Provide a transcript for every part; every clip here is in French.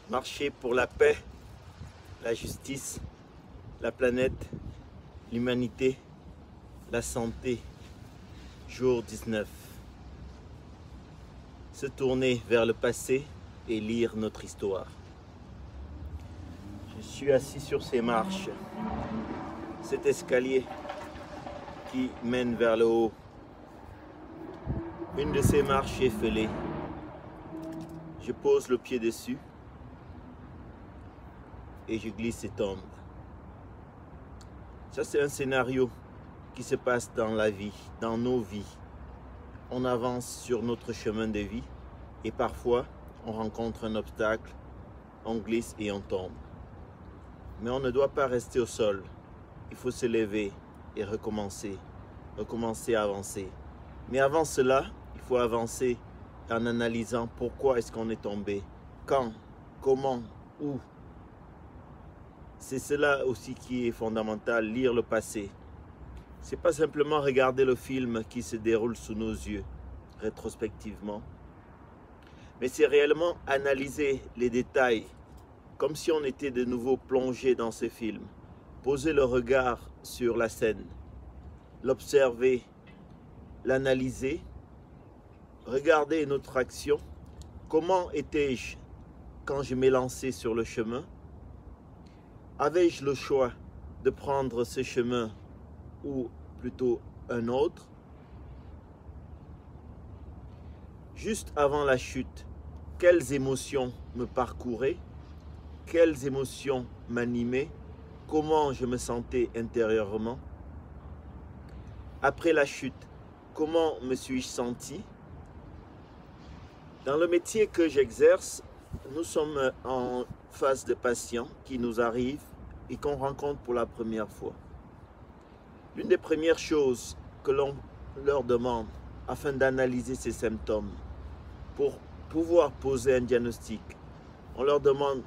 Marcher pour la paix, la justice, la planète, l'humanité, la santé. Jour 19. Se tourner vers le passé et lire notre histoire. Je suis assis sur ces marches, cet escalier qui mène vers le haut. Une de ces marches est effilée. Je pose le pied dessus et je glisse et tombe. Ça, c'est un scénario qui se passe dans la vie, dans nos vies. On avance sur notre chemin de vie et parfois on rencontre un obstacle, on glisse et on tombe. Mais on ne doit pas rester au sol. Il faut se lever et recommencer à avancer. Mais avant cela, il faut avancer en analysant pourquoi est-ce qu'on est tombé, quand, comment, où. C'est cela aussi qui est fondamental, lire le passé. C'est pas simplement regarder le film qui se déroule sous nos yeux, rétrospectivement, mais c'est réellement analyser les détails, comme si on était de nouveau plongé dans ce film. Poser le regard sur la scène, l'observer, l'analyser, regarder notre action. Comment étais-je quand je m'ai lancé sur le chemin? Avais-je le choix de prendre ce chemin ou plutôt un autre? Juste avant la chute, quelles émotions me parcouraient? Quelles émotions m'animaient? Comment je me sentais intérieurement? Après la chute, comment me suis-je senti? Dans le métier que j'exerce, nous sommes en face de patients qui nous arrivent et qu'on rencontre pour la première fois. L'une des premières choses que l'on leur demande afin d'analyser ces symptômes, pour pouvoir poser un diagnostic, on leur demande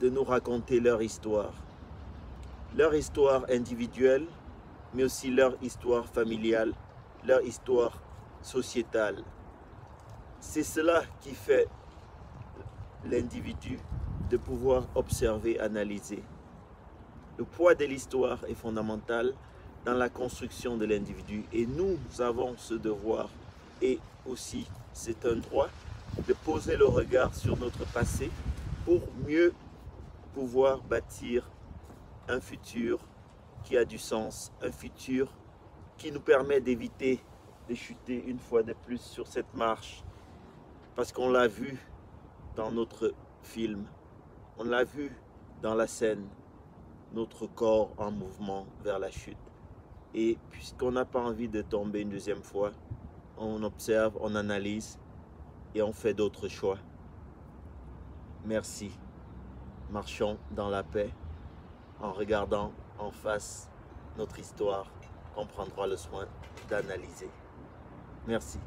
de nous raconter leur histoire individuelle, mais aussi leur histoire familiale, leur histoire sociétale. C'est cela qui fait l'individu de pouvoir observer, analyser. Le poids de l'histoire est fondamental dans la construction de l'individu et nous avons ce devoir et aussi c'est un droit de poser le regard sur notre passé pour mieux pouvoir bâtir un futur qui a du sens, un futur qui nous permet d'éviter de chuter une fois de plus sur cette marche. Parce qu'on l'a vu dans notre film, on l'a vu dans la scène, notre corps en mouvement vers la chute. Et puisqu'on n'a pas envie de tomber une deuxième fois, on observe, on analyse et on fait d'autres choix. Merci. Marchons dans la paix en regardant en face notre histoire qu'on prendra le soin d'analyser. Merci.